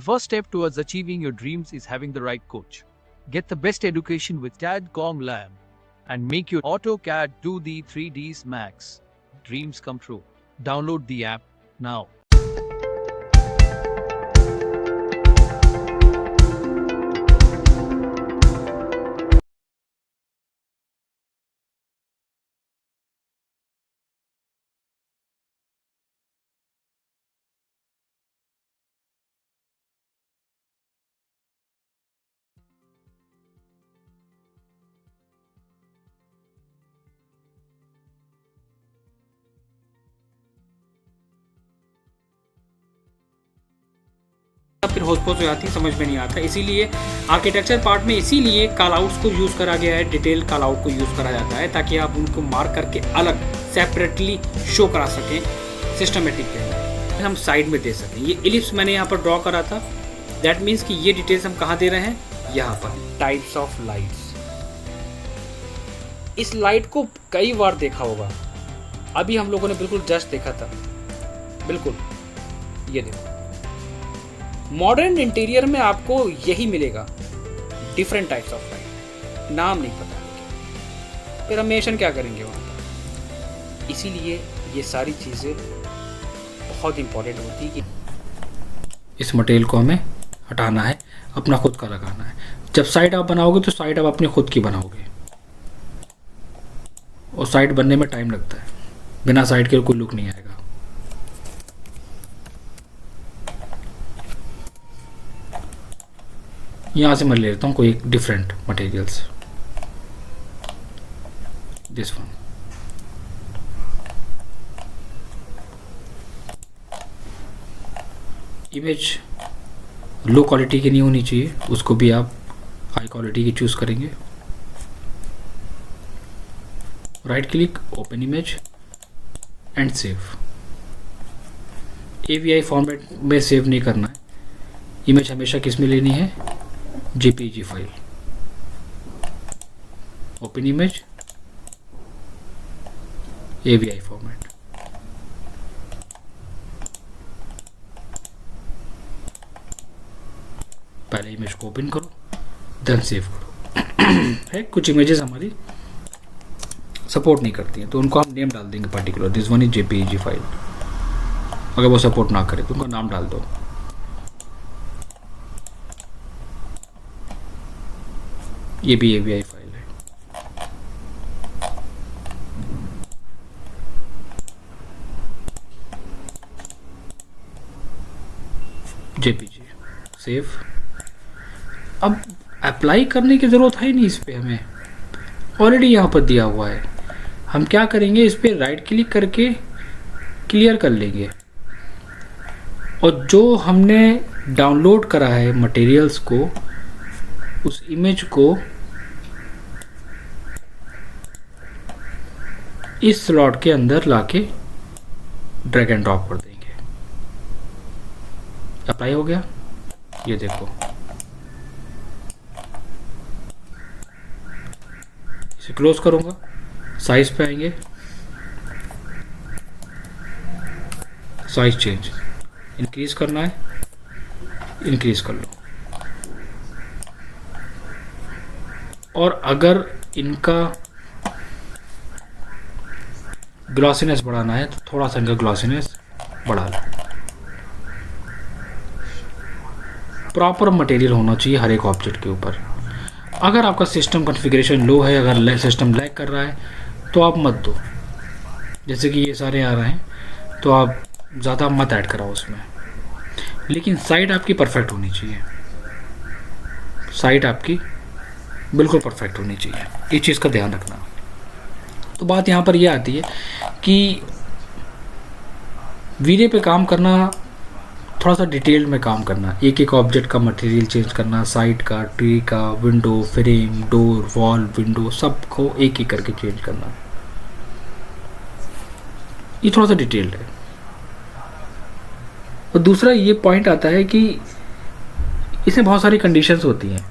first step towards achieving your dreams is having the right coach. Get the best education with CAD/COM Lab and make your AutoCAD 2D 3Ds Max dreams come true. Download the app now. फिर होस्पोस हो जाती है, समझ में नहीं आता। इसीलिए architecture part में इसीलिए कॉल आउट्स को यूज़ करा गया है, डिटेल कॉल आउट को यूज़ करा जाता है ताकि आप उनको मार्क करके अलग सेपरेटली शो करा सकें सिस्टमेटिक वे, हम साइड में दे सकें। ये इलिप्स मैंने यहाँ पर ड्रॉ करा था, दैट मीन्स कि ये डिटेल्स हम कहाँ दे रहे हैं, यहाँ पर। टाइप्स ऑफ लाइट्स, इस लाइट को कई बार देखा होगा, अभी हम लोगों ने बिल्कुल जस्ट देखा था, बिल्कुल ये देखो। मॉडर्न इंटीरियर में आपको यही मिलेगा, डिफरेंट टाइप्स ऑफ लाइट, नाम नहीं पता, फिर हम मेंशन क्या करेंगे वहाँ पर। इसीलिए ये सारी चीज़ें बहुत इंपॉर्टेंट होती है कि इस मटेरियल को हमें हटाना है, अपना खुद का लगाना है। जब साइट आप बनाओगे तो साइट आप अपनी खुद की बनाओगे, और साइट बनने में टाइम लगता है, बिना साइट के कोई लुक नहीं आएगा। यहाँ से मैं ले लेता हूँ कोई एक different materials, this one. Image low quality की नहीं होनी चाहिए, उसको भी आप हाई क्वालिटी की चूज़ करेंगे। Right click, open image and save. AVI format में सेव नहीं करना है, इमेज हमेशा किस में लेनी है, JPG file. Open image, AVI format. पहले इमेज को ओपन करो, देन सेव करो। है कुछ इमेजेस हमारी सपोर्ट नहीं करती हैं, तो उनको हम नेम डाल देंगे particular, this one is JPG file. अगर वो सपोर्ट ना करे तो उनका नाम डाल दो। ये भी AVI फाइल है। JPG save. अब अप्लाई करने की ज़रूरत है नहीं, इस पे हमें ऑलरेडी यहाँ पर दिया हुआ है। हम क्या करेंगे, इस पे राइट क्लिक करके क्लियर कर लेंगे, और जो हमने डाउनलोड करा है मटेरियल्स को, उस इमेज को इस स्लॉट के अंदर लाके ड्रैग एंड ड्रॉप कर देंगे। अप्लाई हो गया, ये देखो। इसे क्लोज करूंगा, साइज पे आएंगे, साइज चेंज, इंक्रीज करना है, इंक्रीज कर लो। और अगर इनका ग्लॉसीनेस बढ़ाना है तो थोड़ा सा इनका ग्लॉसीनेस बढ़ा लो। प्रॉपर मटेरियल होना चाहिए हर एक ऑब्जेक्ट के ऊपर। अगर आपका सिस्टम कॉन्फ़िगरेशन लो है, अगर सिस्टम लैग कर रहा है, तो आप मत दो। जैसे कि ये सारे आ रहे हैं, तो आप ज़्यादा मत ऐड कराओ उसमें, लेकिन साइट आपकी परफेक्ट होनी चाहिए। साइट आपकी बिल्कुल परफेक्ट होनी चाहिए, इस चीज़ का ध्यान रखना। तो बात यहाँ पर यह आती है कि वीडियो पे काम करना, थोड़ा सा डिटेल में काम करना, एक एक ऑब्जेक्ट का मटेरियल चेंज करना, साइड का, ट्री का, window, frame, door, wall, window, सबको एक एक करके चेंज करना, ये थोड़ा सा डिटेल्ड है। और दूसरा ये पॉइंट आता है कि इसमें बहुत सारी कंडीशंस होती हैं।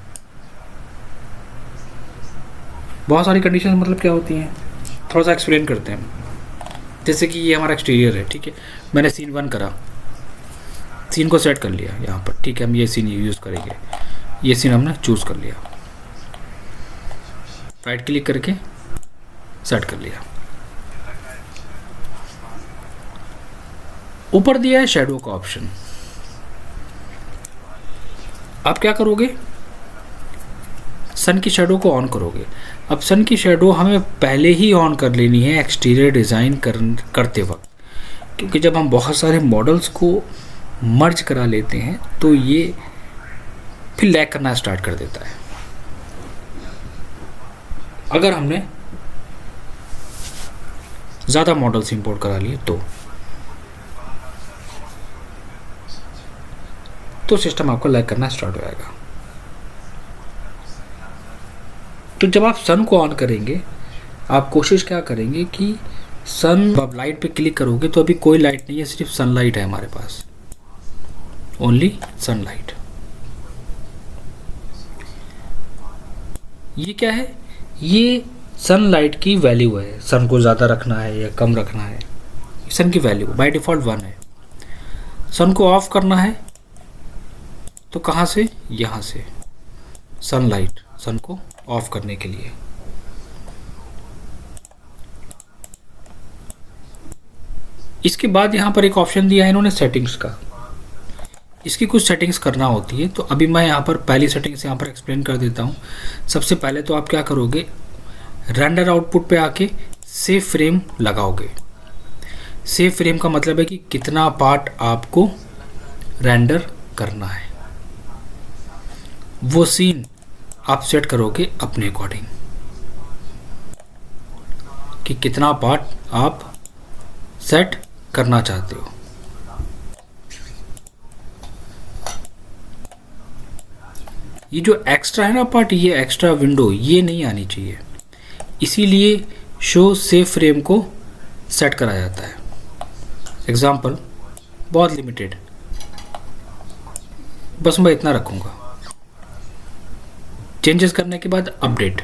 बहुत सारी कंडीशंस मतलब क्या होती हैं, थोड़ा सा एक्सप्लेन करते हैं। जैसे कि ये हमारा एक्सटीरियर है, ठीक है, मैंने सीन 1 करा, सीन को सेट कर लिया यहाँ पर, ठीक है, हम ये सीन यूज़ करेंगे, ये सीन हमने चूज़ कर लिया, राइट क्लिक करके सेट कर लिया। ऊपर दिया है शैडो का ऑप्शन। आप क्या करोगे, सन की शैडो को ऑन करोगे। अब सन की शैडो हमें पहले ही ऑन कर लेनी है एक्सटीरियर डिज़ाइन करते वक्त, क्योंकि जब हम बहुत सारे मॉडल्स को मर्ज करा लेते हैं तो ये फिर लैग करना स्टार्ट कर देता है। अगर हमने ज़्यादा मॉडल्स इंपोर्ट करा लिए तो सिस्टम आपको लैग करना स्टार्ट हो जाएगा। तो जब आप सन को ऑन करेंगे, आप कोशिश क्या करेंगे कि सन, आप लाइट पे क्लिक करोगे तो अभी कोई लाइट नहीं है, सिर्फ सनलाइट है हमारे पास, ओनली सनलाइट। ये क्या है, ये सनलाइट की वैल्यू है, सन को ज़्यादा रखना है या कम रखना है, सन की वैल्यू बाय डिफ़ॉल्ट 1 है। सन को ऑफ करना है तो कहाँ से, यहाँ से सनलाइट, सन को ऑफ करने के लिए। इसके बाद यहाँ पर एक ऑप्शन दिया है इन्होंने सेटिंग्स का, इसकी कुछ सेटिंग्स करना होती है। तो अभी मैं यहाँ पर पहली सेटिंग्स यहाँ पर एक्सप्लेन कर देता हूँ। सबसे पहले तो आप क्या करोगे, रेंडर आउटपुट पे आके सेव फ्रेम लगाओगे। सेव फ्रेम का मतलब है कि कितना पार्ट आपको रेंडर करना है, वो सीन आप सेट करोगे अपने अकॉर्डिंग कि कितना पार्ट आप सेट करना चाहते हो। ये जो एक्स्ट्रा है ना पार्ट, ये एक्स्ट्रा विंडो ये नहीं आनी चाहिए, इसीलिए शो सेव फ्रेम को सेट करा जाता है। एग्जाम्पल बहुत लिमिटेड, बस मैं इतना रखूँगा। चेंजेस करने के बाद अपडेट,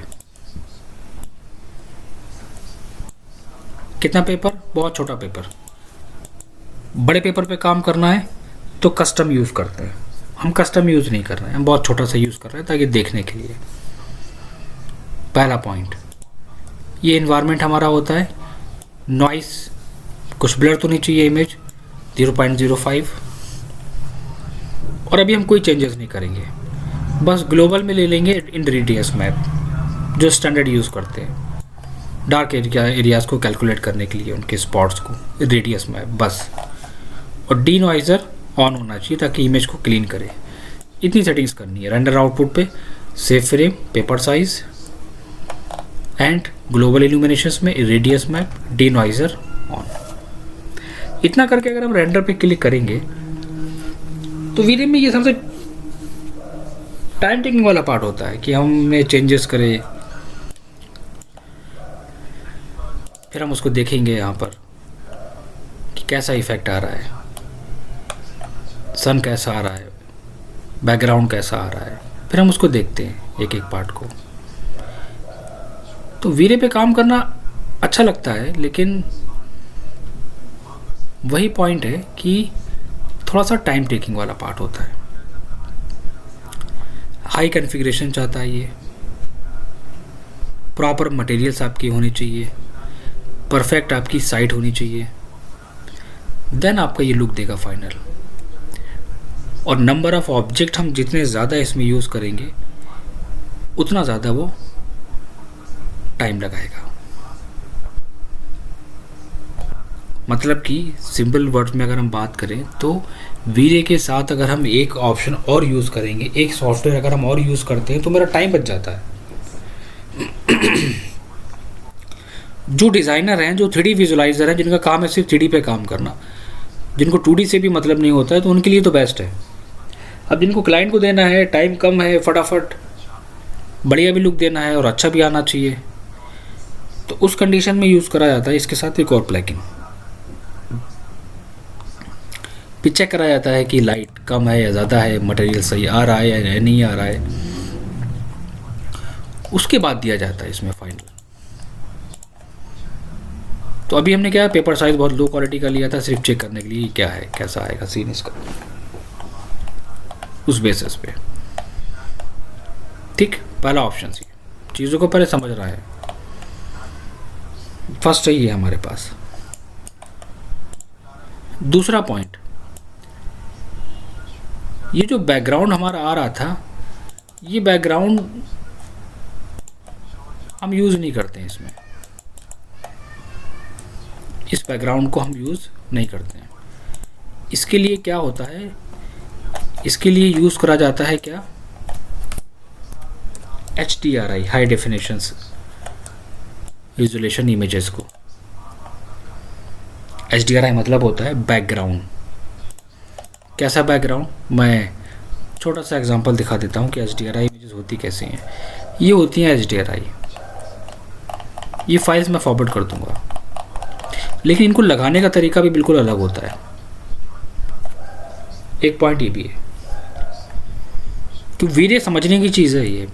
कितना पेपर, बहुत छोटा पेपर। बड़े पेपर पे काम करना है तो कस्टम यूज़ करते हैं, हम कस्टम यूज़ नहीं कर रहे हैं, हम बहुत छोटा सा यूज़ कर रहे हैं ताकि देखने के लिए। पहला पॉइंट, ये इन्वायरमेंट हमारा होता है, नॉइस कुछ ब्लर तो नहीं चाहिए, इमेज 0.05। और अभी हम कोई चेंजेस नहीं करेंगे, बस ग्लोबल में ले लेंगे इन रेडियस मैप जो स्टैंडर्ड यूज़ करते हैं डार्क एरियाज़ को कैलकुलेट करने के लिए, उनके स्पॉट्स को रेडियस मैप बस। और डी नॉइज़र ऑन होना चाहिए ताकि इमेज को क्लीन करे। इतनी सेटिंग्स करनी है। रेंडर आउटपुट पे save frame, paper size and global illuminations में रेडियस मैप, डी नॉइज़र ऑन। इतना करके अगर हम रेंडर पे क्लिक करेंगे तो वीडियो में ये सबसे टाइम टेकिंग वाला पार्ट होता है कि हमने चेंजेस करे, फिर हम उसको देखेंगे यहाँ पर कि कैसा इफेक्ट आ रहा है, सन कैसा आ रहा है, बैकग्राउंड कैसा आ रहा है, फिर हम उसको देखते हैं एक एक पार्ट को। तो वीडियो पे काम करना अच्छा लगता है, लेकिन वही पॉइंट है कि थोड़ा सा टाइम टेकिंग वाला पार्ट होता है। हाई कॉन्फ़िगरेशन चाहता है ये, प्रॉपर मटेरियल्स आपकी होनी चाहिए, परफेक्ट आपकी साइट होनी चाहिए, देन आपका ये लुक देगा फाइनल। और नंबर ऑफ़ ऑब्जेक्ट हम जितने ज़्यादा इसमें यूज़ करेंगे उतना ज़्यादा वो टाइम लगाएगा। मतलब कि सिंपल वर्ड्स में अगर हम बात करें तो वीडियो के साथ अगर हम एक ऑप्शन और यूज़ करेंगे, एक सॉफ्टवेयर अगर हम और यूज़ करते हैं तो मेरा टाइम बच जाता है। जो डिज़ाइनर हैं, जो 3D विजुलाइज़र हैं, जिनका काम है सिर्फ 3D पे काम करना, जिनको 2D से भी मतलब नहीं होता है, तो उनके लिए तो बेस्ट है। अब जिनको क्लाइंट को देना है, टाइम कम है, फटाफट बढ़िया भी लुक देना है और अच्छा भी आना चाहिए, तो उस कंडीशन में यूज़ करा जाता है इसके साथ एक और प्लगइन। फिर चेक करा जाता है कि लाइट कम है या ज़्यादा है, मटेरियल सही आ रहा है या नहीं आ रहा है, उसके बाद दिया जाता है इसमें फाइनल। तो अभी हमने क्या, पेपर साइज़ बहुत लो क्वालिटी का लिया था सिर्फ चेक करने के लिए क्या है, कैसा आएगा सीन इसका। उस बेसिस पे। ठीक, पहला ऑप्शन सी, चीज़ों को पहले समझ रहा है, फर्स्ट यही है हमारे पास। दूसरा पॉइंट, ये जो बैकग्राउंड हमारा आ रहा था, ये बैकग्राउंड हम यूज़ नहीं करते हैं इसमें, इस बैकग्राउंड को हम यूज़ नहीं करते हैं। इसके लिए क्या होता है, इसके लिए यूज़ करा जाता है क्या, HDRI, high definition resolution images को। HDRI मतलब होता है बैकग्राउंड। कैसा बैकग्राउंड, मैं छोटा सा एग्जांपल दिखा देता हूँ कि HDRI इमेजेस होती कैसे हैं। ये होती हैं HDRI, ये फाइल्स मैं फॉरवर्ड कर दूंगा, लेकिन इनको लगाने का तरीका भी बिल्कुल अलग होता है। एक पॉइंट ये भी है कि वीरे समझने की चीज़ है, ये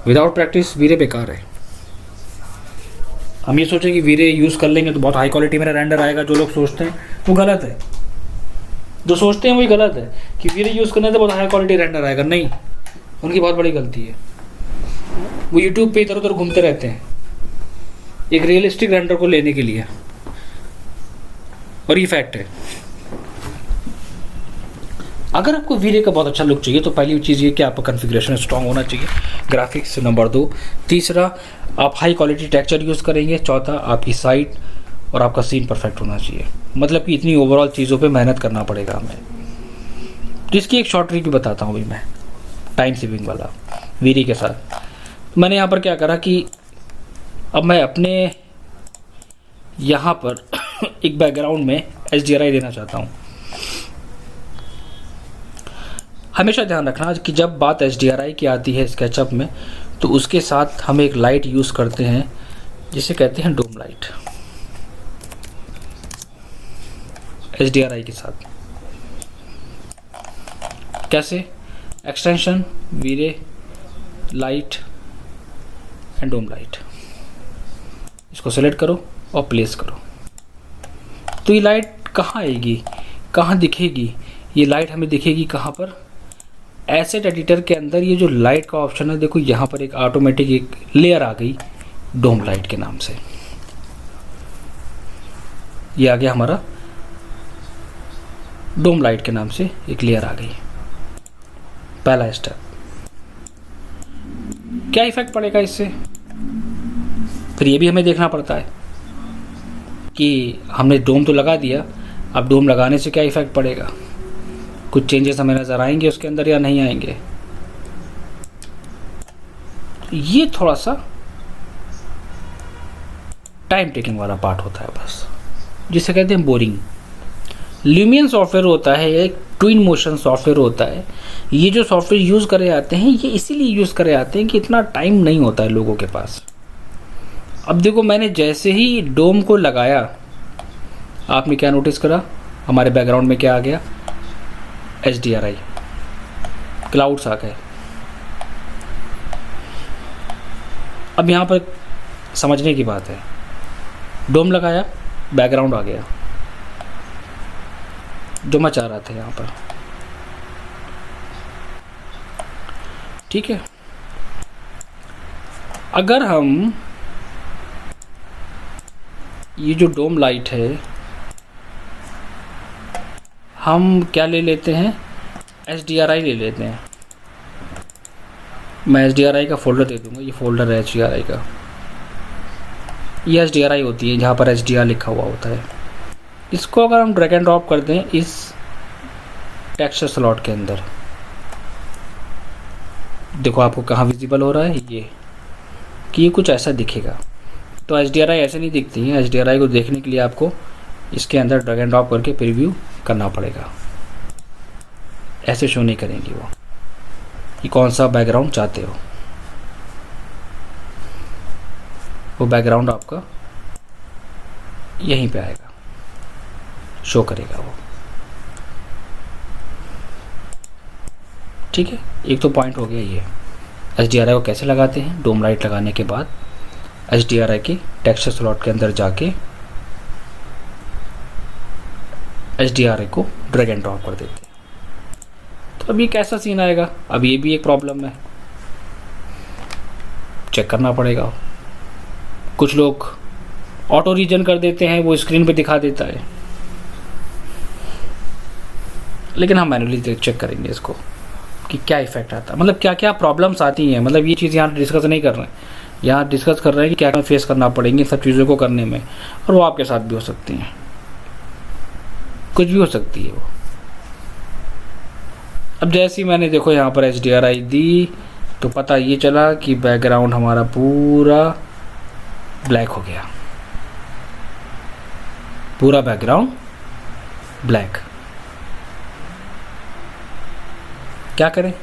विदाउट प्रैक्टिस वीरे बेकार है। हम ये सोचें कि वीरे यूज़ कर लेंगे तो बहुत हाई क्वालिटी मेरा रेंडर आएगा, जो लोग सोचते हैं वो गलत है। जो सोचते हैं वही गलत है कि वीरे यूज़ करने से बहुत हाई क्वालिटी रेंडर आएगा, नहीं, उनकी बहुत बड़ी गलती है। वो यूट्यूब पे इधर उधर घूमते रहते हैं एक रियलिस्टिक रेंडर को लेने के लिए, और ये फैक्ट है। अगर आपको वीरे का बहुत अच्छा लुक चाहिए तो पहली चीज़ ये कि आपका कॉन्फ़िगरेशन स्ट्रांग होना चाहिए, ग्राफिक्स नंबर 2। तीसरा, आप हाई क्वालिटी टेक्सचर यूज़ करेंगे। चौथा, आपकी साइट और आपका सीन परफेक्ट होना चाहिए। मतलब कि इतनी ओवरऑल चीज़ों पे मेहनत करना पड़ेगा हमें। तो इसकी एक शॉर्ट ट्रिक भी बताता हूँ अभी मैं, टाइम सेविंग वाला वीरे के साथ। मैंने यहाँ पर क्या करा कि अब मैं अपने यहाँ पर एक बैकग्राउंड में HDRI देना चाहता हूँ। हमेशा ध्यान रखना कि जब बात HDRI की आती है स्केचअप में, तो उसके साथ हम एक लाइट यूज़ करते हैं जिसे कहते हैं डोम लाइट। HDRI के साथ कैसे, एक्सटेंशन वीरे लाइट एंड डोम लाइट, इसको सेलेक्ट करो और प्लेस करो। तो ये लाइट कहाँ आएगी, कहाँ दिखेगी, ये लाइट हमें दिखेगी कहाँ पर, एसेट एडिटर के अंदर। ये जो लाइट का ऑप्शन है, देखो यहाँ पर एक ऑटोमेटिक एक लेयर आ गई डोम लाइट के नाम से। ये आ गया हमारा डोम लाइट के नाम से एक लेयर आ गई। पहला स्टेप, क्या इफेक्ट पड़ेगा इससे, फिर ये भी हमें देखना पड़ता है कि हमने डोम तो लगा दिया, अब डोम लगाने से क्या इफेक्ट पड़ेगा, कुछ चेंजेस हमें नज़र आएंगे उसके अंदर या नहीं आएंगे। ये थोड़ा सा टाइम टेकिंग वाला पार्ट होता है बस, जिसे कहते हैं बोरिंग। ल्यूमियन सॉफ्टवेयर होता है, एक ट्विन मोशन सॉफ्टवेयर होता है। ये जो सॉफ्टवेयर यूज़ करे जाते हैं, ये इसीलिए यूज़ करे जाते हैं कि इतना टाइम नहीं होता है लोगों के पास। अब देखो, मैंने जैसे ही डोम को लगाया, आपने क्या नोटिस करा, हमारे बैकग्राउंड में क्या आ गया, HDRI, क्लाउड्स आ गए। अब यहाँ पर समझने की बात है, डोम लगाया, बैकग्राउंड आ गया, जो मैं चाह रहा था यहाँ पर। ठीक है, अगर हम ये जो डोम लाइट है, हम क्या ले लेते हैं, HDRI ले लेते हैं। मैं HDRI का फोल्डर दे दूंगा, ये फोल्डर है HDRI का। ये HDRI होती है जहाँ पर HDR लिखा हुआ होता है। इसको अगर हम ड्रैग एंड ड्रॉप कर दें इस टेक्सचर स्लॉट के अंदर, देखो आपको कहाँ विजिबल हो रहा है ये, कि ये कुछ ऐसा दिखेगा। तो HDRI ऐसे नहीं दिखती है। HDRI को देखने के लिए आपको इसके अंदर ड्रैग एंड ड्रॉप करके प्रीव्यू करना पड़ेगा, ऐसे शो नहीं करेंगी वो कि कौन सा बैकग्राउंड चाहते हो। वो बैकग्राउंड आपका यहीं पे आएगा, शो करेगा वो। ठीक है, एक तो पॉइंट हो गया ये। HDRI को कैसे लगाते हैं, डोम लाइट लगाने के बाद HDRI के टेक्सचर स्लॉट के अंदर जाके HDRI को ड्रैग एंड ड्रॉप कर देते हैं। तो अब ये कैसा सीन आएगा? अब ये भी एक प्रॉब्लम है, चेक करना पड़ेगा। कुछ लोग ऑटो रीजन कर देते हैं, वो स्क्रीन पे दिखा देता है, लेकिन हम मैन्युअली चेक करेंगे इसको कि क्या इफेक्ट आता है, मतलब क्या क्या प्रॉब्लम्स आती हैं। मतलब ये चीज़ यहाँ डिस्कस नहीं कर रहे हैं, यहाँ डिस्कस कर रहे हैं कि क्या क्या फेस करना पड़ेंगे सब चीज़ों को करने में, और वो आपके साथ भी हो सकती हैं, कुछ भी हो सकती है वो। अब जैसे ही मैंने देखो यहाँ पर HDRI दी तो पता ये चला कि बैकग्राउंड हमारा पूरा ब्लैक हो गया, पूरा बैकग्राउंड ब्लैक। क्या करें?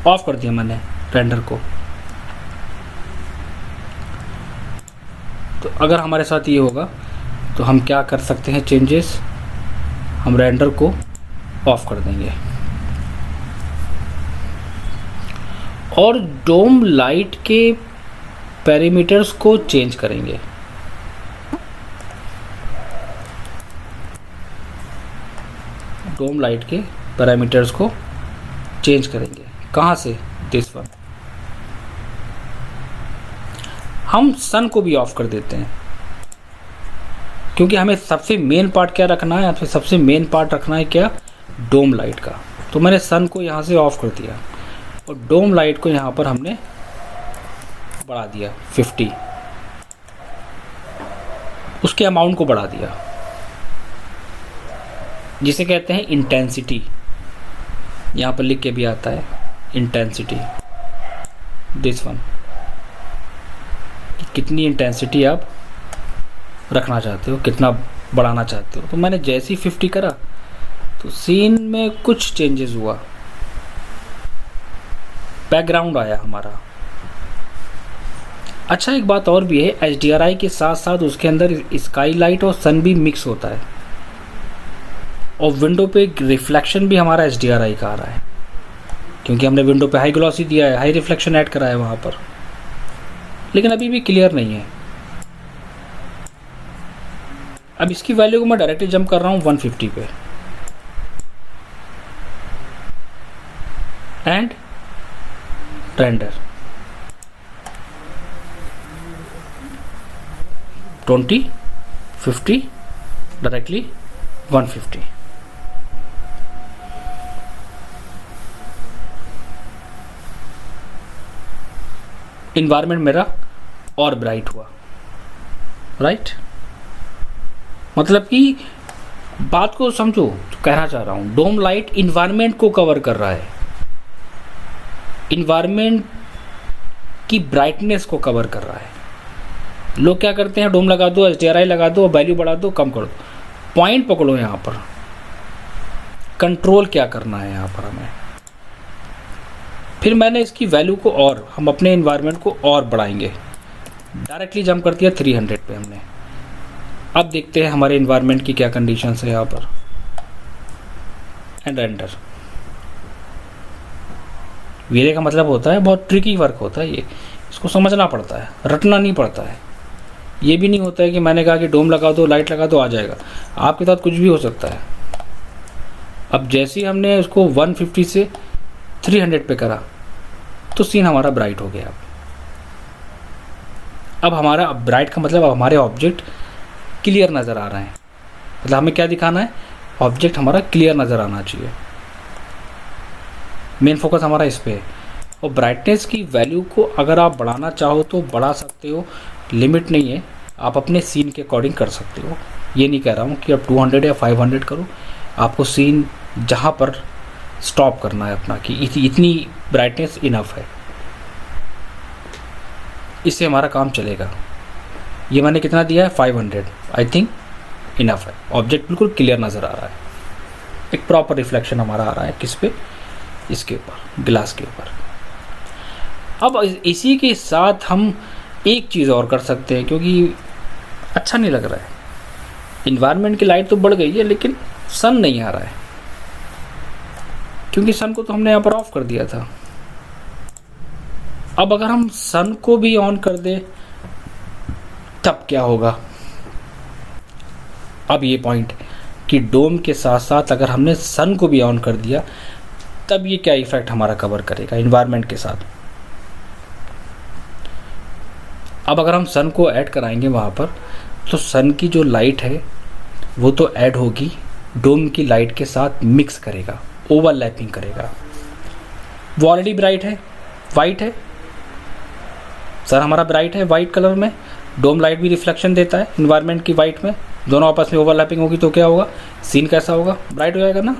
ऑफ कर दिया मैंने रेंडर को। तो अगर हमारे साथ ये होगा तो हम क्या कर सकते हैं चेंजेस, हम रेंडर को ऑफ कर देंगे और डोम लाइट के पैरामीटर्स को चेंज करेंगे। डोम लाइट के पैरामीटर्स को चेंज करेंगे। कहाँ से? This one. हम सन को भी ऑफ कर देते हैं, क्योंकि हमें सबसे मेन पार्ट क्या रखना है, आपसे सबसे मेन पार्ट रखना है क्या? डोम लाइट का। तो मैंने सन को यहाँ से ऑफ कर दिया और डोम लाइट को यहाँ पर हमने बढ़ा दिया 50, उसके अमाउंट को बढ़ा दिया, जिसे कहते हैं इंटेंसिटी। यहाँ पर लिख के भी आता है इंटेंसिटी, दिस वन, कितनी इंटेंसिटी आप रखना चाहते हो, कितना बढ़ाना चाहते हो। तो मैंने जैसे ही 50 करा तो सीन में कुछ चेंजेस हुआ, बैकग्राउंड आया हमारा। अच्छा, एक बात और भी है, HDRI के साथ साथ उसके अंदर स्काई लाइट और सन भी मिक्स होता है, और विंडो पे रिफ्लेक्शन भी हमारा HDRI का आ रहा है, क्योंकि हमने विंडो पे हाई ग्लॉसी दिया है, हाई रिफ्लेक्शन ऐड करा है वहाँ पर, लेकिन अभी भी क्लियर नहीं है। अब इसकी वैल्यू को मैं डायरेक्टली जंप कर रहा हूँ 150 पे, एंड रेंडर 20, 50, डायरेक्टली 150। इन्वायरमेंट मेरा और ब्राइट हुआ, राइट? मतलब कि बात को समझो, तो कहना चाह रहा हूँ डोम लाइट इन्वायरमेंट को कवर कर रहा है, इन्वायरमेंट की ब्राइटनेस को कवर कर रहा है। लोग क्या करते हैं, डोम लगा दो, HDRI लगा दो, वैल्यू बढ़ा दो, कम कर दो। पॉइंट पकड़ो, यहाँ पर कंट्रोल क्या करना है यहाँ पर हमें। फिर मैंने इसकी वैल्यू को और, हम अपने इन्वायरमेंट को और बढ़ाएंगे, डायरेक्टली जंप कर दिया 300 पे हमने। अब देखते हैं हमारे इन्वायरमेंट की क्या कंडीशंस है यहाँ पर, एंड रेंडर। वीरे का मतलब होता है बहुत ट्रिकी वर्क होता है ये, इसको समझना पड़ता है, रटना नहीं पड़ता है। ये भी नहीं होता है कि मैंने कहा कि डोम लगा दो, लाइट लगा दो, आ जाएगा। आपके साथ कुछ भी हो सकता है। अब जैसे ही हमने उसको 150 से 300 पे करा तो सीन हमारा ब्राइट हो गया। अब हमारा ब्राइट का मतलब अब हमारे ऑब्जेक्ट क्लियर नज़र आ रहे हैं। मतलब हमें क्या दिखाना है, ऑब्जेक्ट हमारा क्लियर नज़र आना चाहिए। मेन फोकस हमारा इस पे है। और ब्राइटनेस की वैल्यू को अगर आप बढ़ाना चाहो तो बढ़ा सकते हो, लिमिट नहीं है, आप अपने सीन के अकॉर्डिंग कर सकते हो। ये नहीं कह रहा हूँ कि आप 200 या 500 करो, आपको सीन जहाँ पर स्टॉप करना है अपना, कि इतनी ब्राइटनेस इनफ है, इससे हमारा काम चलेगा। ये मैंने कितना दिया है, 500, आई थिंक इनफ है। ऑब्जेक्ट बिल्कुल क्लियर नज़र आ रहा है, एक प्रॉपर रिफ्लेक्शन हमारा आ रहा है किस पे, इसके ऊपर, ग्लास के ऊपर। अब इसी के साथ हम एक चीज़ और कर सकते हैं, क्योंकि अच्छा नहीं लग रहा है। इन्वायरमेंट की लाइट तो बढ़ गई है, लेकिन सन नहीं आ रहा है, क्योंकि सन को तो हमने यहाँ पर ऑफ कर दिया था। अब अगर हम सन को भी ऑन कर दें तब क्या होगा? अब ये पॉइंट, कि डोम के साथ साथ अगर हमने सन को भी ऑन कर दिया तब ये क्या इफेक्ट हमारा कवर करेगा इन्वायरमेंट के साथ। अब अगर हम सन को ऐड कराएंगे वहाँ पर, तो सन की जो लाइट है वो तो ऐड होगी, डोम की लाइट के साथ मिक्स करेगा, ओवरलैपिंग करेगा। वो ऑलरेडी ब्राइट है, वाइट है, सन हमारा ब्राइट है वाइट कलर में, डोम लाइट भी रिफ्लेक्शन देता है इन्वायरमेंट की वाइट में, दोनों आपस में ओवरलैपिंग होगी तो क्या होगा, सीन कैसा होगा, ब्राइट हो जाएगा ना।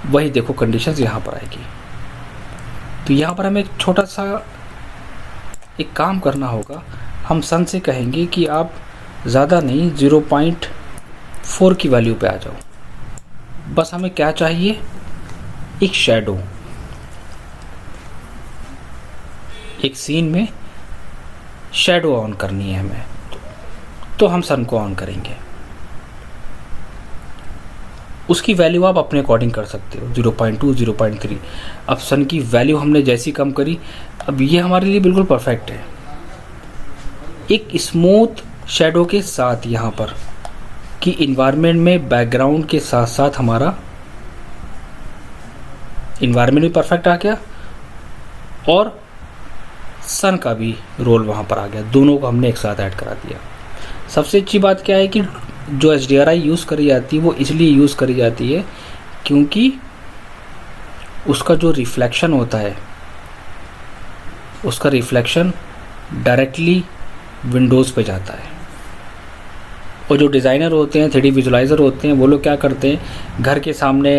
वही देखो कंडीशंस यहाँ पर आएगी। तो यहाँ पर हमें एक छोटा सा एक काम करना होगा, हम सन से कहेंगे कि आप ज़्यादा नहीं 0.4 की वैल्यू पे आ जाओ। बस हमें क्या चाहिए, एक शैडो, एक सीन में शैडो ऑन करनी है हमें, तो हम सन को ऑन करेंगे। उसकी वैल्यू आप अपने अकॉर्डिंग कर सकते हो, 0.2 0.3। अब सन की वैल्यू हमने जैसी कम करी, अब ये हमारे लिए बिल्कुल परफेक्ट है। एक स्मूथ शैडो के साथ यहाँ पर कि इन्वायरमेंट में बैकग्राउंड के साथ साथ हमारा इन्वायरमेंट भी परफेक्ट आ गया और सन का भी रोल वहाँ पर आ गया, दोनों को हमने एक साथ ऐड करा दिया। सबसे अच्छी बात क्या है कि जो HDRI यूज़ करी जाती है वो इसलिए यूज़ करी जाती है क्योंकि उसका जो रिफ्लेक्शन होता है, उसका रिफ्लेक्शन डायरेक्टली विंडोज़ पे जाता है। और जो डिज़ाइनर होते हैं, 3D विजुलाइज़र होते हैं, वो लोग क्या करते हैं, घर के सामने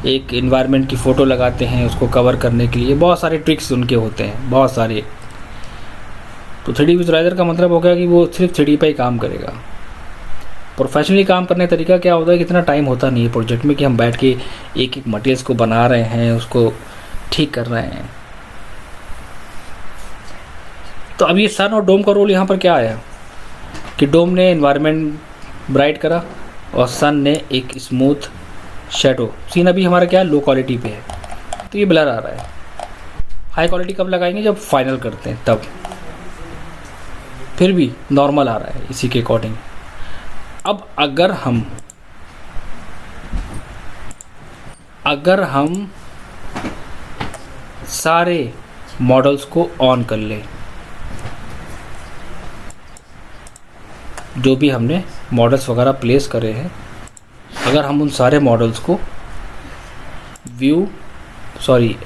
एक इन्वायरमेंट की फ़ोटो लगाते हैं उसको कवर करने के लिए, बहुत सारे ट्रिक्स उनके होते हैं, बहुत सारे। तो 3D विजुलाइज़र का मतलब हो गया कि वो सिर्फ 3D पे ही काम करेगा। प्रोफेशनली काम करने का तरीका क्या होता है कि इतना टाइम होता नहीं है प्रोजेक्ट में कि हम बैठ के एक एक मटेरियल्स को बना रहे हैं, उसको ठीक कर रहे हैं। तो अब ये सन और डोम का रोल यहाँ पर क्या आया कि डोम ने इन्वायरमेंट ब्राइट करा और सन ने एक स्मूथ शैडो। सीन अभी हमारा क्या है, लो क्वालिटी पे है तो ये ब्लर आ रहा है। हाई क्वालिटी कब लगाएंगे, जब फाइनल करते हैं तब। फिर भी नॉर्मल आ रहा है इसी के अकॉर्डिंग। अब अगर हम सारे मॉडल्स को ऑन कर लें, जो भी हमने मॉडल्स वगैरह प्लेस करे हैं, अगर हम उन सारे मॉडल्स को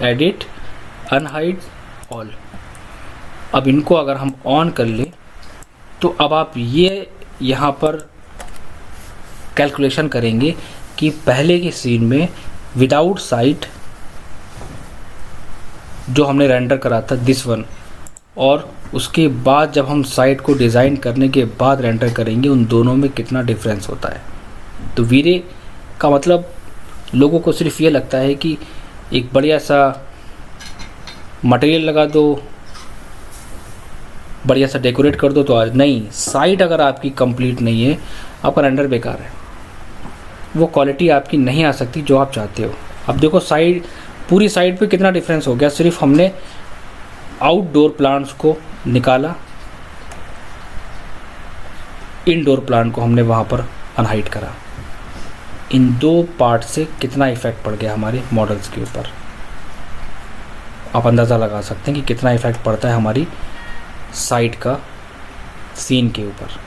एडिट, अनहाइड, ऑल, अब इनको अगर हम ऑन कर लें तो अब आप ये यहाँ पर कैलकुलेशन करेंगे कि पहले के सीन में विदाउट साइट जो हमने रेंडर करा था दिस वन, और उसके बाद जब हम साइट को डिज़ाइन करने के बाद रेंडर करेंगे, उन दोनों में कितना डिफरेंस होता है। तो वीरे का मतलब लोगों को सिर्फ ये लगता है कि एक बढ़िया सा मटेरियल लगा दो, बढ़िया सा डेकोरेट कर दो तो आज नहीं। साइट अगर आपकी कंप्लीट नहीं है, आपका रेंडर बेकार है, वो क्वालिटी आपकी नहीं आ सकती जो आप चाहते हो। अब देखो साइड, पूरी साइड पे कितना डिफरेंस हो गया, सिर्फ हमने आउटडोर प्लांट्स को निकाला, इनडोर प्लांट को हमने वहाँ पर अनहाइड करा। इन दो पार्ट से कितना इफेक्ट पड़ गया हमारे मॉडल्स के ऊपर, आप अंदाज़ा लगा सकते हैं कि कितना इफेक्ट पड़ता है हमारी साइट का सीन के ऊपर।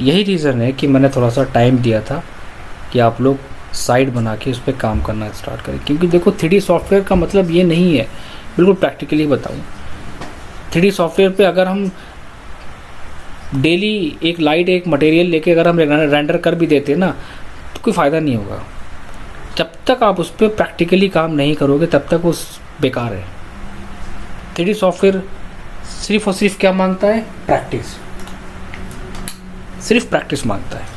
यही रीज़न है कि मैंने थोड़ा सा टाइम दिया था कि आप लोग साइट बना के उस पर काम करना स्टार्ट करें, क्योंकि देखो 3D सॉफ्टवेयर का मतलब ये नहीं है, बिल्कुल प्रैक्टिकली बताऊँ, 3D सॉफ्टवेयर पे अगर हम डेली एक लाइट, एक मटेरियल लेके अगर हम रेंडर कर भी देते ना तो कोई फ़ायदा नहीं होगा। जब तक आप उस पर प्रैक्टिकली काम नहीं करोगे तब तक वो बेकार है। 3D सॉफ्टवेयर सिर्फ और सिर्फ क्या मांगता है, प्रैक्टिस, सिर्फ प्रैक्टिस मांगता है।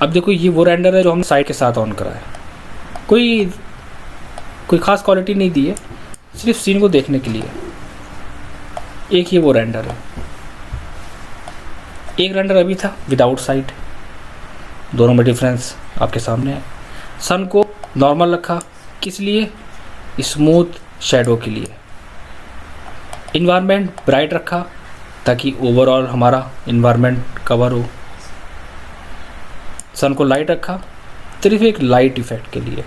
अब देखो ये वो रेंडर है जो हमने साइट के साथ ऑन करा है, कोई खास क्वालिटी नहीं दी है, सिर्फ सीन को देखने के लिए। एक ये वो रेंडर है, एक रेंडर अभी था विदाउट साइट, दोनों में डिफरेंस आपके सामने है। सन को नॉर्मल रखा, किस लिए, स्मूथ शैडो के लिए। इन्वायरमेंट ब्राइट रखा, ताकि ओवरऑल हमारा इन्वायरमेंट कवर हो। सन को लाइट रखा सिर्फ एक लाइट इफेक्ट के लिए,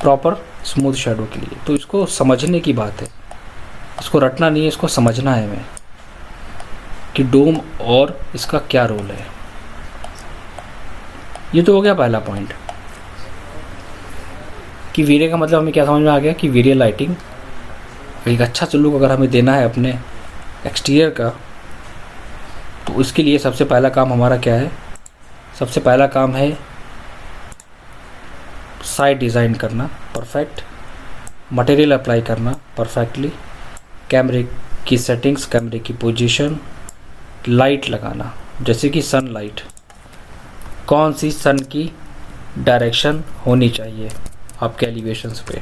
प्रॉपर स्मूथ शेडो के लिए। तो इसको समझने की बात है, इसको रटना नहीं है, इसको समझना है हमें कि डोम और इसका क्या रोल है। ये तो हो गया पहला पॉइंट कि वीरे का मतलब हमें क्या समझ में आ गया कि वीरे लाइटिंग एक अच्छा सा लुक अगर हमें देना है अपने एक्सटीरियर का, तो उसके लिए सबसे पहला काम हमारा क्या है? सबसे पहला काम है साइड डिज़ाइन करना परफेक्ट, मटेरियल अप्लाई करना परफेक्टली, कैमरे की सेटिंग्स, कैमरे की पोजीशन, लाइट लगाना जैसे कि सन लाइट, कौन सी सन की डायरेक्शन होनी चाहिए आपके एलिवेशंस पे,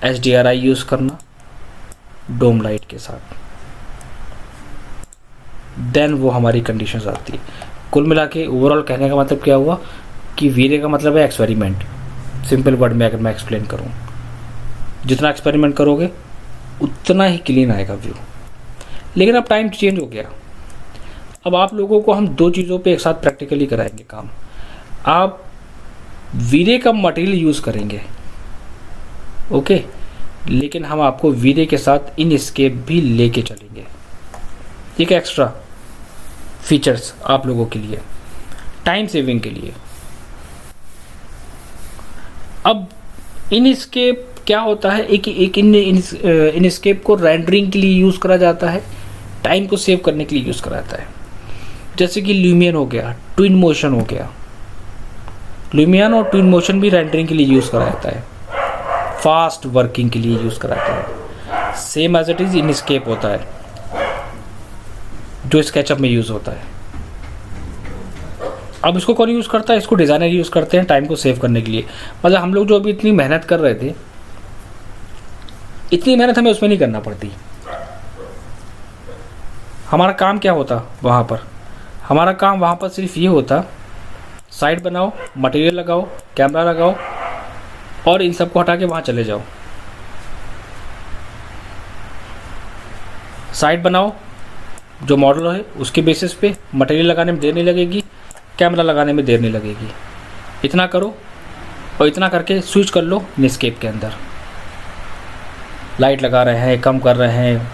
HDRI यूज़ करना डोम लाइट के साथ, देन वो हमारी कंडीशंस आती है। कुल मिला के ओवरऑल कहने का मतलब क्या हुआ कि वीरे का मतलब है एक्सपेरिमेंट। सिंपल वर्ड में अगर मैं एक्सप्लेन करूँ, जितना एक्सपेरिमेंट करोगे उतना ही क्लीन आएगा व्यू। लेकिन अब टाइम चेंज हो गया, अब आप लोगों को हम दो चीज़ों पे एक साथ प्रैक्टिकली कराएंगे काम। आप वीरे का मटेरियल यूज़ करेंगे, ओके, लेकिन हम आपको वीरे के साथ इनस्केप भी लेके चलेंगे, एक एक्स्ट्रा फीचर्स आप लोगों के लिए, टाइम सेविंग के लिए। अब इनस्केप क्या होता है? एक इनस्केप को रेंडरिंग के लिए यूज़ करा जाता है, टाइम को सेव करने के लिए यूज़ करा जाता है। जैसे कि ल्यूमियन हो गया, ट्विन मोशन हो गया। ल्यूमियन और ट्विन मोशन भी रेंडरिंग के लिए यूज़ करा जाता है, फास्ट वर्किंग के लिए यूज़ करा जाता है। सेम एज इट इज़ इनस्केप होता है जो स्केचअप में यूज़ होता है। अब इसको कौन यूज़ करता है? इसको डिज़ाइनर यूज़ करते हैं टाइम को सेव करने के लिए। मतलब हम लोग जो अभी इतनी मेहनत कर रहे थे, इतनी मेहनत हमें उसमें नहीं करना पड़ती। हमारा काम क्या होता वहाँ पर? हमारा काम वहाँ पर सिर्फ ये होता, साइड बनाओ, मटेरियल लगाओ, कैमरा लगाओ और इन सबको हटा के वहाँ चले जाओ। साइड बनाओ, जो मॉडल है उसके बेसिस पे मटेरियल लगाने में देर नहीं लगेगी, कैमरा लगाने में देर नहीं लगेगी। इतना करो और इतना करके स्विच कर लो इनस्केप के अंदर। लाइट लगा रहे हैं, कम कर रहे हैं,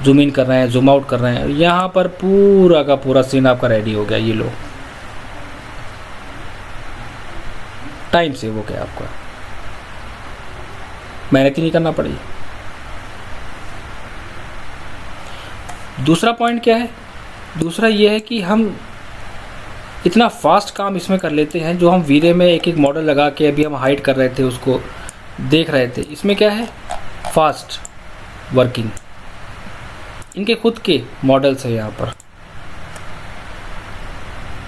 जूम इन कर रहे हैं, जूम आउट कर रहे हैं, यहाँ पर पूरा का पूरा सीन आपका रेडी हो गया। ये लो, टाइम सेव हो गया आपका, मेहनत ही नहीं करना पड़ी। दूसरा पॉइंट क्या है? दूसरा ये है कि हम इतना फास्ट काम इसमें कर लेते हैं, जो हम वीरे में एक एक मॉडल लगा के अभी हम हाइड कर रहे थे, उसको देख रहे थे। इसमें क्या है? फास्ट वर्किंग, इनके खुद के मॉडल्स है यहाँ पर।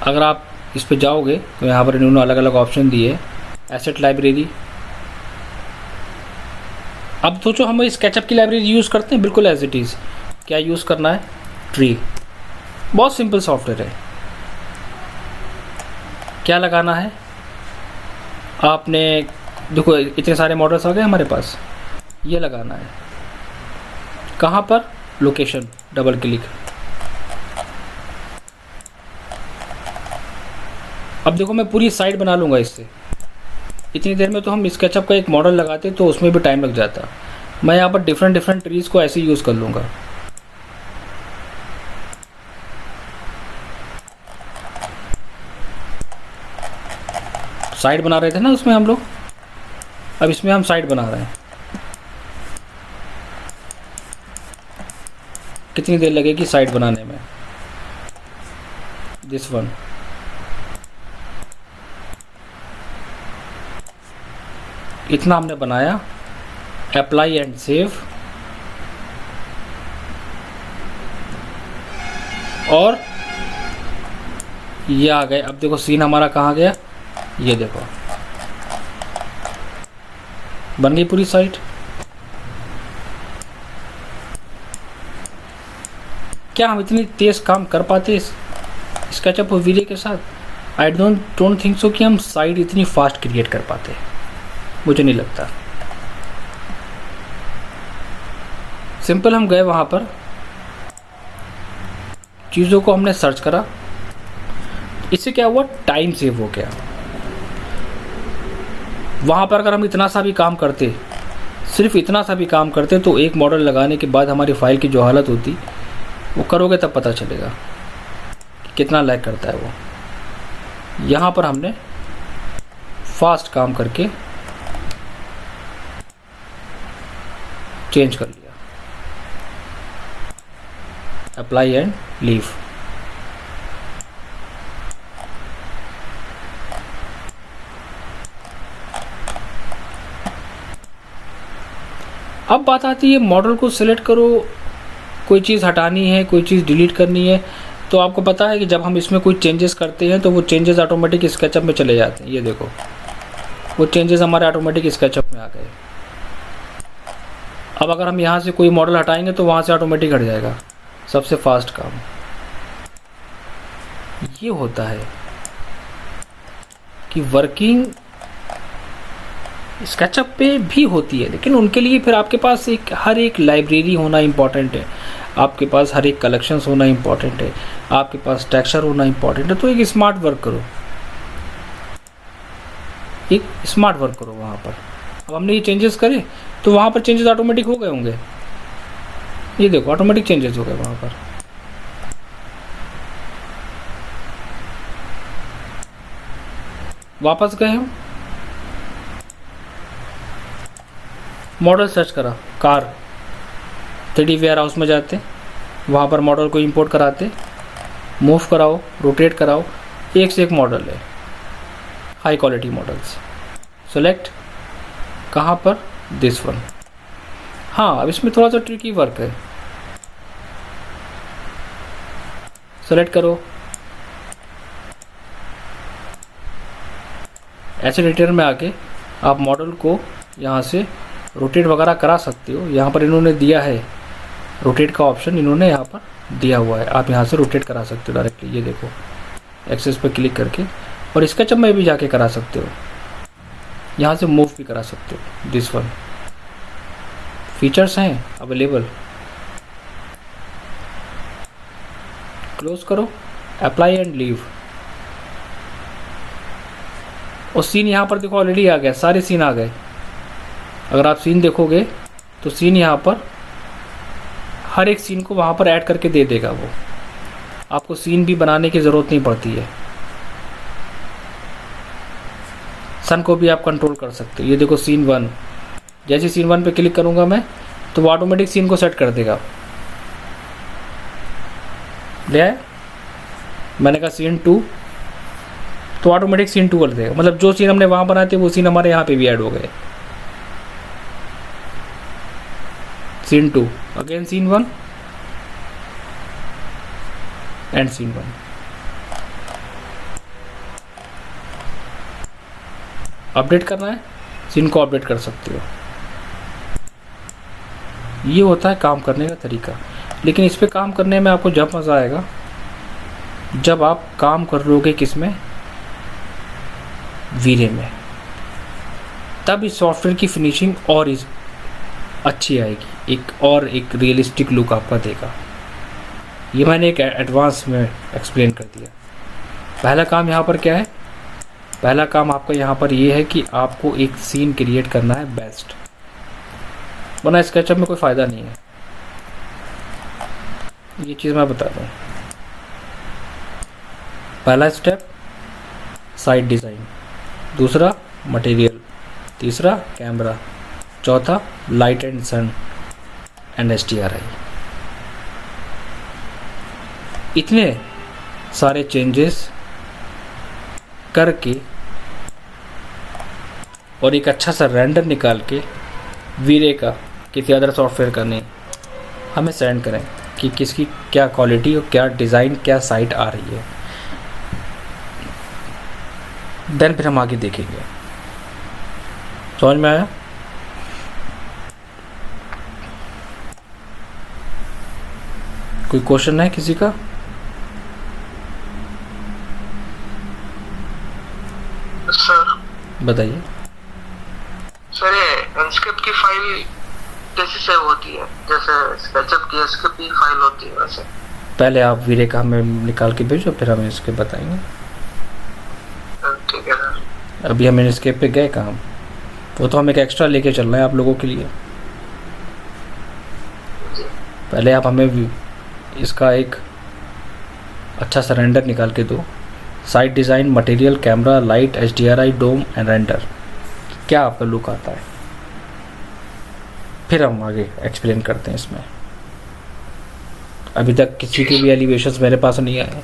अगर आप इस पे जाओगे तो यहाँ पर इन्होंने अलग अलग ऑप्शन दिए, एसेट लाइब्रेरी। अब सोचो हम स्केचअप की लाइब्रेरी यूज़ करते हैं, बिल्कुल एज इट इज़। क्या यूज़ करना है? ट्री। बहुत सिंपल सॉफ्टवेयर है। क्या लगाना है आपने? देखो इतने सारे मॉडल्स आ गए हमारे पास, ये लगाना है। कहाँ पर? Location, double click. अब देखो मैं पूरी साइड बना लूँगा इससे। इतनी देर में तो हम स्केचअप का एक मॉडल लगाते तो उसमें भी टाइम लग जाता। मैं यहाँ पर डिफरेंट ट्रीज़ को ऐसे यूज़ कर लूँगा। साइड बना रहे थे ना उसमें हम लोग, अब इसमें हम साइड बना रहे हैं। कितनी देर लगेगी साइड बनाने में? This one. इतना हमने बनाया, अप्लाई एंड सेव, और ये आ गए। अब देखो सीन हमारा कहाँ गया, ये देखो बन गई पूरी साइट। क्या हम इतनी तेज काम कर पाते स्केचअप और वीडियो के साथ? आई डोंट थिंक सो कि हम साइट इतनी फास्ट क्रिएट कर पाते, मुझे नहीं लगता। सिंपल हम गए वहाँ पर, चीज़ों को हमने सर्च करा, इससे क्या हुआ, टाइम सेव हो गया। वहाँ पर अगर हम इतना सा भी काम करते, सिर्फ इतना सा भी काम करते, तो एक मॉडल लगाने के बाद हमारी फाइल की जो हालत होती, वो करोगे तब पता चलेगा कि कितना लैग करता है वो। यहाँ पर हमने फास्ट काम करके चेंज कर लिया, अप्लाई एंड लीव। अब बात आती है मॉडल को सिलेक्ट करो, कोई चीज़ हटानी है, कोई चीज़ डिलीट करनी है, तो आपको पता है कि जब हम इसमें कोई चेंजेस करते हैं तो वो चेंजेस ऑटोमेटिक स्केचअप में चले जाते हैं। ये देखो, वो चेंजेस हमारे ऑटोमेटिक स्केचअप में आ गए। अब अगर हम यहाँ से कोई मॉडल हटाएंगे तो वहाँ से ऑटोमेटिक हट जाएगा। सबसे फास्ट काम ये होता है कि वर्किंग स्केचअप पे भी होती है, लेकिन उनके लिए फिर आपके पास हर एक लाइब्रेरी होना इम्पॉर्टेंट है, आपके पास हर एक कलेक्शंस होना इम्पॉर्टेंट है, आपके पास टेक्सचर होना इम्पॉर्टेंट है। तो एक स्मार्ट वर्क करो, एक स्मार्ट वर्क करो वहाँ पर। अब हमने ये चेंजेस करे तो वहाँ पर चेंजेस ऑटोमेटिक हो गए होंगे। ये देखो, ऑटोमेटिक चेंजेस हो गए वहाँ पर। वापस गए हम, मॉडल सर्च करा, कार, 3D वेयर हाउस में जाते, वहाँ पर मॉडल को इंपोर्ट कराते, मूव कराओ, रोटेट कराओ, एक से एक मॉडल है, हाई क्वालिटी मॉडल्स। सेलेक्ट कहाँ पर, दिस वन। हाँ, अब इसमें थोड़ा सा ट्रिकी वर्क है। सेलेक्ट करो, एसेट एडिटर में आके आप मॉडल को यहाँ से रोटेट वगैरह करा सकते हो। यहाँ पर इन्होंने दिया है रोटेट का ऑप्शन, इन्होंने यहाँ पर दिया हुआ है, आप यहाँ से रोटेट करा सकते हो डायरेक्टली। ये देखो, एक्सेस पर क्लिक करके, और स्केचअप में भी जाके करा सकते हो, यहाँ से मूव भी करा सकते हो। दिस वन फीचर्स हैं अवेलेबल। क्लोज करो, अप्लाई एंड लीव। और सीन यहाँ पर देखो ऑलरेडी आ गया, सारे सीन आ गए। अगर आप सीन देखोगे तो सीन यहाँ पर हर एक सीन को वहाँ पर ऐड करके दे देगा वो, आपको सीन भी बनाने की ज़रूरत नहीं पड़ती है। सन को भी आप कंट्रोल कर सकते हो। ये देखो सीन 1, जैसे सीन 1 पे क्लिक करूँगा मैं तो वो ऑटोमेटिक सीन को सेट कर देगा। ले आए, मैंने कहा सीन 2, तो ऑटोमेटिक सीन 2 कर देगा। मतलब जो सीन हमने वहाँ बनाए थे वो सीन हमारे यहाँ पे भी ऐड हो गए। Scene 2, again scene 1 and scene 1। Update करना है, सीन को अपडेट कर सकते हो। ये होता है काम करने का तरीका। लेकिन इस पे काम करने में आपको जब मज़ा आएगा जब आप काम कर लोगे किस में, वीरे में, तब इस सॉफ्टवेयर की फिनिशिंग और अच्छी आएगी, एक रियलिस्टिक लुक आपका देगा। ये मैंने एक एडवांस में एक्सप्लेन कर दिया। पहला काम यहाँ पर क्या है, पहला काम आपका यहाँ पर ये है कि आपको एक सीन क्रिएट करना है बेस्ट, वरना स्केचअप में कोई फ़ायदा नहीं है। ये चीज़ मैं बता दूँ। पहला स्टेप साइड डिज़ाइन, दूसरा मटेरियल, तीसरा कैमरा, चौथा light and sun and HDRI। इतने सारे चेंजेस करके और एक अच्छा सा रेंडर निकाल के वीरे का किसी अदर सॉफ्टवेयर का नहीं, हमें सेंड करें कि किसकी क्या क्वालिटी और क्या डिज़ाइन, क्या साइट आ रही है। देन फिर हम आगे देखेंगे। समझ में आया? कोई क्वेश्चन है किसी का? सर बताइए। सर, ये इंस्क्रिप्ट की फाइल कैसे सेव होती है? जैसे स्केचअप की स्क्रिप्ट की फाइल होती है वैसे? पहले आप वीरे का हमें निकाल के भेजो, फिर हमें इसके बताएंगे। ठीक है सर। अभी हम इनस्केप पे गए कहाँ? वो तो हम एक एक्स्ट्रा लेके चल रहे हैं आप लोगों के लिए। पहले आप हमें इसका एक अच्छा सा रेंडर निकाल के दो। Site design, material, camera, light, HDRI, dome and render, क्या आपका लुक आता है, फिर हम आगे एक्सप्लेन करते हैं इसमें। अभी तक किसी के भी एलिवेशंस मेरे पास नहीं आए,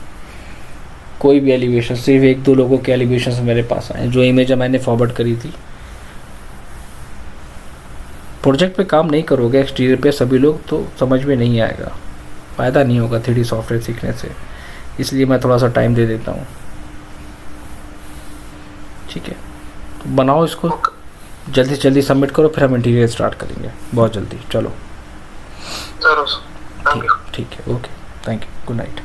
कोई भी एलिवेशन, सिर्फ 1-2 लोगों के एलिवेशंस मेरे पास आए, जो इमेज मैंने फॉरवर्ड करी थी। प्रोजेक्ट पे काम नहीं करोगे एक्सटीरियर पे सभी लोग तो समझ में नहीं आएगा, फ़ायदा नहीं होगा 3D सॉफ्टवेयर सीखने से, इसलिए मैं थोड़ा सा टाइम दे देता हूँ। ठीक है, तो बनाओ इसको, जल्दी से जल्दी सबमिट करो, फिर हम इंटीरियर स्टार्ट करेंगे बहुत जल्दी। चलो जरूर सर, थैंक यू। ठीक है, okay, thank you, good night.